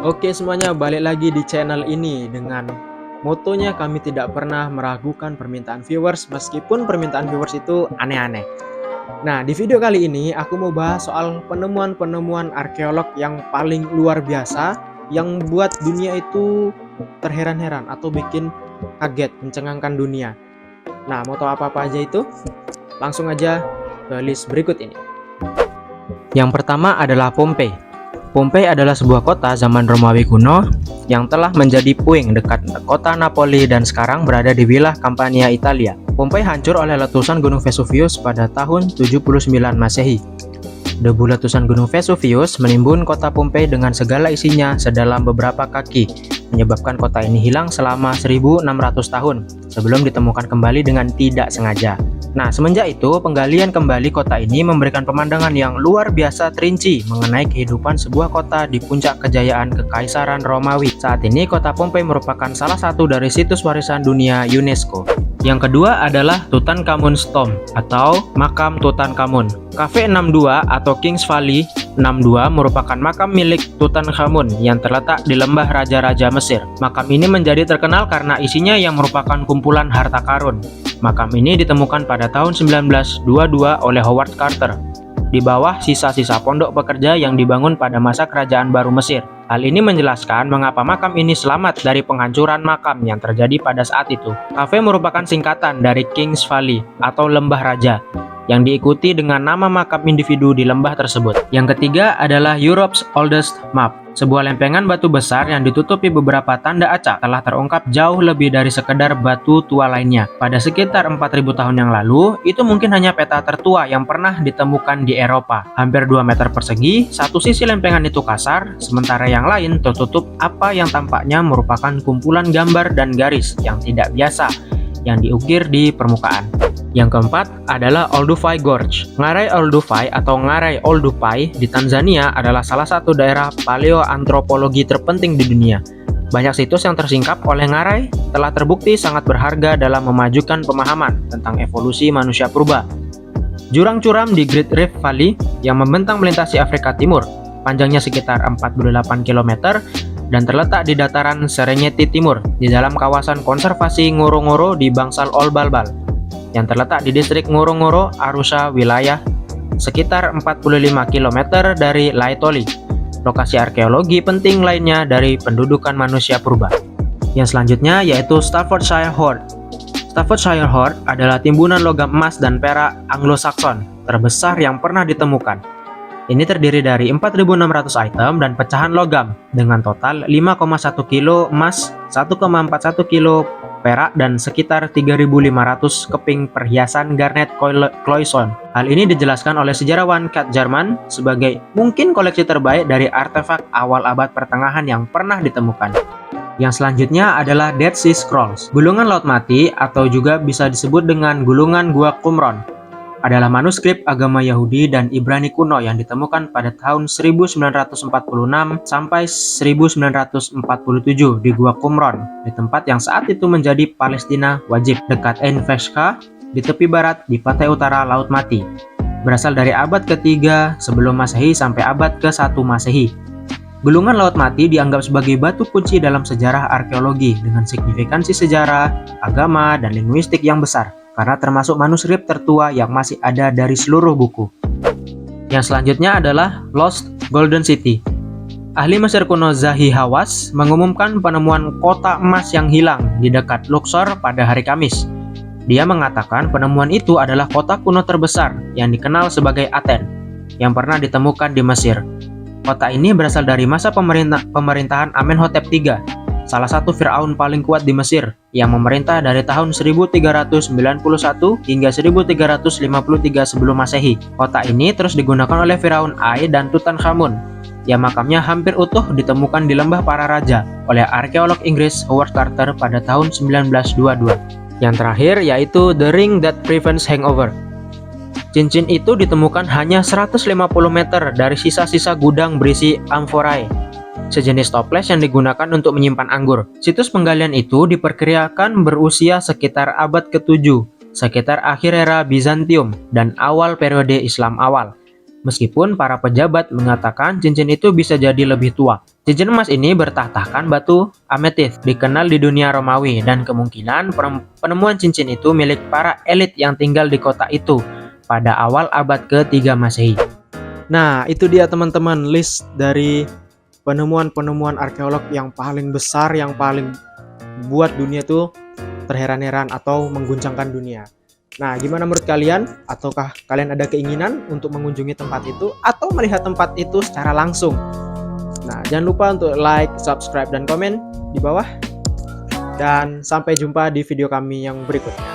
Oke semuanya, balik lagi di channel ini dengan motonya kami tidak pernah meragukan permintaan viewers meskipun permintaan viewers itu aneh-aneh. Nah, di video kali ini aku mau bahas soal penemuan-penemuan arkeolog yang paling luar biasa yang buat dunia itu terheran-heran atau bikin kaget, mencengangkan dunia. Nah, moto apa-apa aja itu? Langsung aja ke list berikut ini. Yang pertama adalah Pompei. Pompei adalah sebuah kota zaman Romawi kuno yang telah menjadi puing dekat kota Napoli dan sekarang berada di wilayah Campania, Italia. Pompei hancur oleh letusan Gunung Vesuvius pada tahun 79 Masehi. Debu letusan Gunung Vesuvius menimbun kota Pompei dengan segala isinya sedalam beberapa kaki, menyebabkan kota ini hilang selama 1600 tahun sebelum ditemukan kembali dengan tidak sengaja. Nah, semenjak itu, penggalian kembali kota ini memberikan pemandangan yang luar biasa terinci mengenai kehidupan sebuah kota di puncak kejayaan Kekaisaran Romawi. Saat ini, kota Pompei merupakan salah satu dari situs warisan dunia UNESCO. Yang kedua adalah Tutankhamun's Tomb atau Makam Tutankhamun. Cafe 62 atau Kings Valley 62 merupakan makam milik Tutankhamun yang terletak di lembah raja-raja Mesir. Makam ini menjadi terkenal karena isinya yang merupakan kumpulan harta karun. Makam ini ditemukan pada tahun 1922 oleh Howard Carter di bawah sisa-sisa pondok pekerja yang dibangun pada masa Kerajaan Baru Mesir. Hal ini menjelaskan mengapa makam ini selamat dari penghancuran makam yang terjadi pada saat itu. Cafe merupakan singkatan dari Kings Valley atau Lembah Raja yang diikuti dengan nama makam individu di lembah tersebut. Yang ketiga adalah Europe's Oldest Map. Sebuah lempengan batu besar yang ditutupi beberapa tanda acak telah terungkap jauh lebih dari sekedar batu tua lainnya. Pada sekitar 4000 tahun yang lalu, itu mungkin hanya peta tertua yang pernah ditemukan di Eropa. Hampir 2 meter persegi, satu sisi lempengan itu kasar, sementara yang lain tertutup apa yang tampaknya merupakan kumpulan gambar dan garis yang tidak biasa yang diukir di permukaan. Yang keempat adalah Olduvai Gorge. Ngarai Olduvai atau Ngarai Oldupai di Tanzania adalah salah satu daerah paleoantropologi terpenting di dunia. Banyak situs yang tersingkap oleh Ngarai telah terbukti sangat berharga dalam memajukan pemahaman tentang evolusi manusia purba. Jurang curam di Great Rift Valley yang membentang melintasi Afrika Timur, panjangnya sekitar 48 km dan terletak di dataran Serengeti Timur di dalam kawasan konservasi Ngorongoro di Bangsal Olbalbal yang terletak di distrik Ngorongoro, Arusha, wilayah sekitar 45 km dari Laetoli, lokasi arkeologi penting lainnya dari pendudukan manusia purba. Yang selanjutnya yaitu Staffordshire Hoard. Staffordshire Hoard adalah timbunan logam emas dan perak Anglo-Saxon terbesar yang pernah ditemukan. Ini terdiri dari 4.600 item dan pecahan logam dengan total 5,1 kilo emas, 1,41 kilo perak, dan sekitar 3.500 keping perhiasan garnet cloison. Hal ini dijelaskan oleh sejarawan Kat Jarman sebagai mungkin koleksi terbaik dari artefak awal abad pertengahan yang pernah ditemukan. Yang selanjutnya adalah Dead Sea Scrolls. Gulungan Laut Mati atau juga bisa disebut dengan Gulungan Gua Qumran adalah manuskrip agama Yahudi dan Ibrani kuno yang ditemukan pada tahun 1946 sampai 1947 di Gua Qumran, di tempat yang saat itu menjadi Palestina wajib, dekat Ain Feshka di tepi barat di pantai utara Laut Mati. Berasal dari abad ke-3 sebelum Masehi sampai abad ke-1 Masehi. Gulungan Laut Mati dianggap sebagai batu kunci dalam sejarah arkeologi dengan signifikansi sejarah, agama, dan linguistik yang besar, karena termasuk manuskrip tertua yang masih ada dari seluruh buku. Yang selanjutnya adalah Lost Golden City. Ahli Mesir kuno Zahi Hawass mengumumkan penemuan kota emas yang hilang di dekat Luxor pada hari Kamis. Dia mengatakan penemuan itu adalah kota kuno terbesar yang dikenal sebagai Aten yang pernah ditemukan di Mesir. Kota ini berasal dari masa pemerintahan Amenhotep III, salah satu Fir'aun paling kuat di Mesir yang memerintah dari tahun 1391 hingga 1353 sebelum Masehi. Kota ini terus digunakan oleh Firaun Ai dan Tutankhamun yang makamnya hampir utuh ditemukan di Lembah Para Raja oleh arkeolog Inggris Howard Carter pada tahun 1922. Yang terakhir yaitu The Ring That Prevents Hangover. Cincin itu ditemukan hanya 150 meter dari sisa-sisa gudang berisi amphorae, sejenis toples yang digunakan untuk menyimpan anggur. Situs penggalian itu diperkirakan berusia sekitar abad ke-7, sekitar akhir era Bizantium dan awal periode Islam awal. Meskipun para pejabat mengatakan cincin itu bisa jadi lebih tua. Cincin emas ini bertahtakan batu ametis, dikenal di dunia Romawi, dan kemungkinan penemuan cincin itu milik para elit yang tinggal di kota itu pada awal abad ke-3 Masehi. Nah, itu dia teman-teman list dari penemuan-penemuan arkeolog yang paling besar, yang paling buat dunia tuh terheran-heran atau mengguncangkan dunia. Nah, gimana menurut kalian? Ataukah kalian ada keinginan untuk mengunjungi tempat itu atau melihat tempat itu secara langsung? Nah, jangan lupa untuk like, subscribe, dan komen di bawah. Dan sampai jumpa di video kami yang berikutnya.